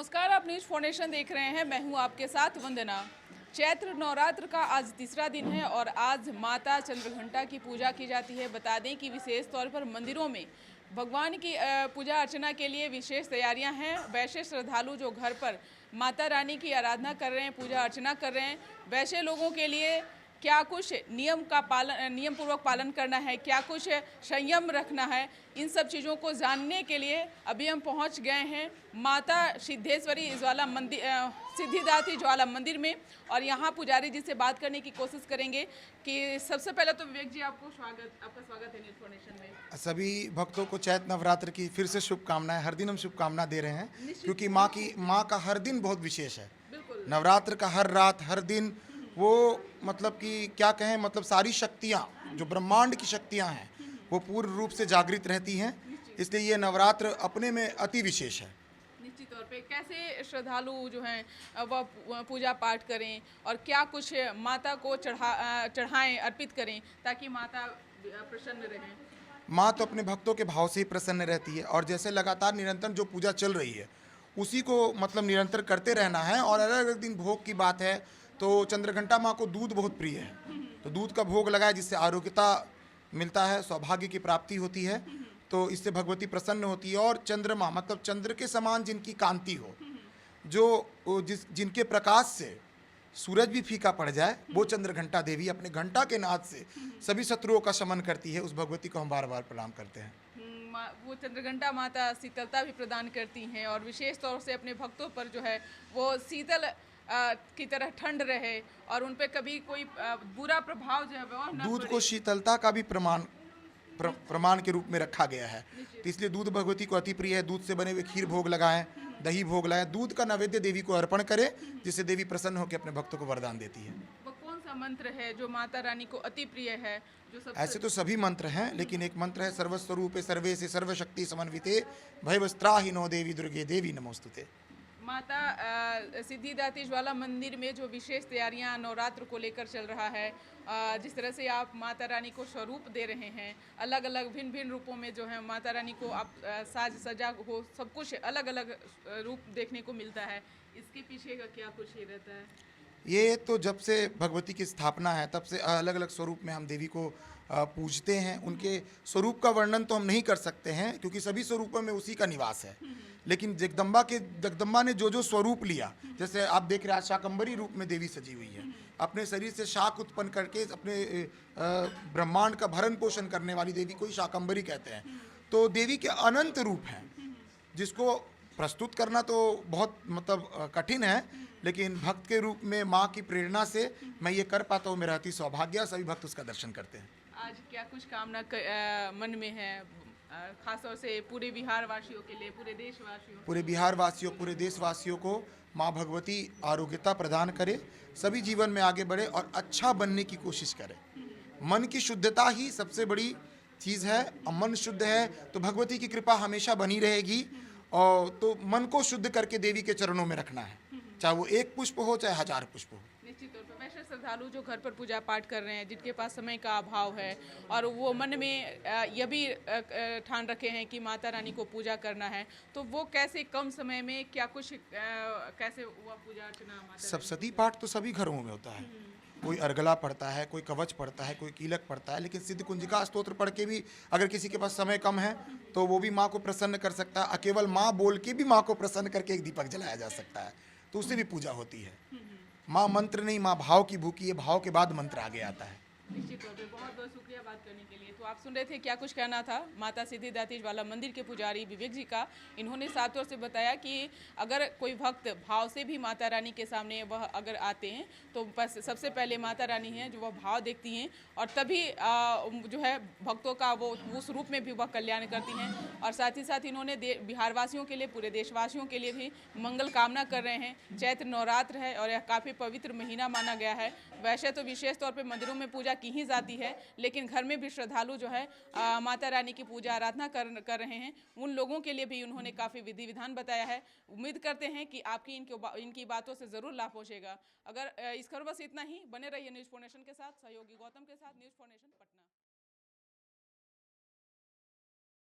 नमस्कार, आप news foundation देख रहे हैं। मैं हूं आपके साथ वंदना। चैत्र नवरात्र का आज तीसरा दिन है और आज माता चंद्रघंटा की पूजा की जाती है। बता दें कि विशेष तौर पर मंदिरों में भगवान की पूजा अर्चना के लिए विशेष तैयारियां हैं। वैसे श्रद्धालु जो घर पर माता रानी की आराधना कर रहे हैं, पूजा अर्चना कर रहे हैं, वैसे लोगों के लिए क्या कुछ नियम पूर्वक पालन करना है, क्या कुछ संयम रखना है, इन सब चीज़ों को जानने के लिए अभी हम पहुंच गए हैं माता सिद्धेश्वरी ज्वाला मंदिर, सिद्धिदात्री ज्वाला मंदिर में। और यहां पुजारी जी से बात करने की कोशिश करेंगे कि सबसे पहले तो विवेक जी आपका स्वागत है न्यूज फाउंडेशन में। सभी भक्तों को चैत्र नवरात्र की फिर से शुभकामनाएं। हर दिन हम शुभकामना दे रहे हैं क्योंकि माँ का हर दिन बहुत विशेष है। बिल्कुल। नवरात्र का हर रात हर दिन वो मतलब कि क्या कहें, मतलब सारी शक्तियाँ जो ब्रह्मांड की शक्तियाँ हैं वो पूर्ण रूप से जागृत रहती हैं। इसलिए ये नवरात्र अपने में अति विशेष है। निश्चित तौर पे कैसे श्रद्धालु जो हैं वह पूजा पाठ करें और क्या कुछ माता को चढ़ाएं, अर्पित करें ताकि माता प्रसन्न रहें। माँ तो अपने भक्तों के भाव से ही प्रसन्न रहती है और जैसे लगातार निरंतर जो पूजा चल रही है उसी को मतलब निरंतर करते रहना है। और अलग अलग दिन भोग की बात है तो चंद्रघंटा माँ को दूध बहुत प्रिय है, तो दूध का भोग लगाए जिससे आरोग्यता मिलता है, सौभाग्य की प्राप्ति होती है, तो इससे भगवती प्रसन्न होती है। और चंद्रमा मतलब चंद्र के समान जिनकी कांति हो, जो जिनके प्रकाश से सूरज भी फीका पड़ जाए, वो चंद्रघंटा देवी अपने घंटा के नाद से सभी शत्रुओं का शमन करती है। उस भगवती को हम बार बार प्रणाम करते हैं। वो चंद्रघंटा माता शीतलता भी प्रदान करती हैं और विशेष तौर से अपने भक्तों पर जो है वो शीतल की तरह ठंड रहे और उन पे कभी कोई बुरा प्रभाव जो है वो न दूध पड़े। को शीतलता का भी प्रमाण के रूप में रखा गया है, तो इसलिए दूध भगवती को अति प्रिय है। दूध से बने हुए खीर भोग लगाएं, दही भोग लगाएं, दूध का नैवेद्य देवी को अर्पण करें, जिससे देवी प्रसन्न होकर अपने भक्तों को वरदान देती है। वो कौन सा मंत्र है जो माता रानी को अति प्रिय है? जो सब ऐसे तो सभी मंत्र हैं, लेकिन एक मंत्र है सर्वस्वरूपे सर्वे से सर्वशक्ति समन्विते भयवस्त्राहिनो देवी दुर्गे देवी नमोस्तुते। माता सिद्धिदात्री ज्वाला मंदिर में जो विशेष तैयारियां नवरात्र को लेकर चल रहा है, जिस तरह से आप माता रानी को स्वरूप दे रहे हैं, अलग अलग भिन्न भिन्न रूपों में जो है माता रानी को आप साज सजा हो, सब कुछ अलग अलग रूप देखने को मिलता है, इसके पीछे का क्या कुछ ही रहता है? ये तो जब से भगवती की स्थापना है तब से अलग अलग स्वरूप में हम देवी को पूजते हैं। उनके स्वरूप का वर्णन तो हम नहीं कर सकते हैं क्योंकि सभी स्वरूपों में उसी का निवास है, लेकिन जगदम्बा ने जो स्वरूप लिया, जैसे आप देख रहे हैं शाकंभरी रूप में देवी सजी हुई है, अपने शरीर से शाक उत्पन्न करके अपने ब्रह्मांड का भरण पोषण करने वाली देवी को ही शाकंभरी कहते हैं। तो देवी के अनंत रूप हैं जिसको प्रस्तुत करना तो बहुत मतलब कठिन है, लेकिन भक्त के रूप में माँ की प्रेरणा से मैं ये कर पाता हूँ, मेरा अति सौभाग्य। सभी भक्त उसका दर्शन करते हैं। आज क्या कुछ कामना मन में है, खास तौर से पूरे बिहार वासियों के लिए, पूरे बिहार वासियों, पूरे देशवासियों को माँ भगवती आरोग्यता प्रदान करे, सभी जीवन में आगे बढ़े और अच्छा बनने की कोशिश करे। मन की शुद्धता ही सबसे बड़ी चीज़ है। मन शुद्ध है तो भगवती की कृपा हमेशा बनी रहेगी। और तो मन को शुद्ध करके देवी के चरणों में रखना है, चाहे वो एक पुष्प हो चाहे 1000 पुष्प हो। निश्चित तौर पर वैसे श्रद्धालु जो घर पर पूजा पाठ कर रहे हैं, जिनके पास समय का अभाव है और वो मन में यह भी ठान रखे हैं कि माता रानी को पूजा करना है, तो वो कैसे कम समय में क्या कुछ कैसे हुआ पूजा अर्चना? सप्तशती पाठ तो सभी घरों में होता है, कोई अर्गला पढ़ता है, कोई कवच पढ़ता है, कोई कीलक पढ़ता है, लेकिन सिद्ध कुंजिका स्तोत्र पढ़ के भी अगर किसी के पास समय कम है तो वो भी माँ को प्रसन्न कर सकता है। केवल माँ बोल के भी माँ को प्रसन्न करके एक दीपक जलाया जा सकता है, तो उससे भी पूजा होती है। माँ मंत्र नहीं, माँ भाव की भूखी है, भाव के बाद मंत्र आगे आता है। निश्चित तौर पे बहुत बहुत शुक्रिया बात करने के लिए। तो आप सुन रहे थे क्या कुछ कहना था माता सिद्धिदात्री ज्वाला मंदिर के पुजारी विवेक जी का। इन्होंने साफ तौर से बताया कि अगर कोई भक्त भाव से भी माता रानी के सामने वह अगर आते हैं तो बस सबसे पहले माता रानी हैं जो वह भाव देखती हैं और तभी जो है भक्तों का वो उस रूप में भी वह कल्याण करती हैं। और साथ ही साथ इन्होंने बिहार वासियों के लिए, पूरे देशवासियों के लिए भी मंगल कामना कर रहे हैं। चैत्र नवरात्र है और यह काफ़ी पवित्र महीना माना गया है। वैसे तो विशेष तौर पर मंदिरों में पूजा की ही जाती है, लेकिन घर में भी श्रद्धालु जो है माता रानी की पूजा आराधना कर रहे हैं। उन लोगों के लिए भी उन्होंने काफ़ी विधि विधान बताया है। उम्मीद करते हैं कि आपकी इनकी बातों से ज़रूर लाभ पहुंचेगा। अगर इस खबर बस इतना ही, बने रहिए न्यूज़ फाउंडेशन के साथ। सहयोगी गौतम के साथ, न्यूज़ फाउंडेशन पटना।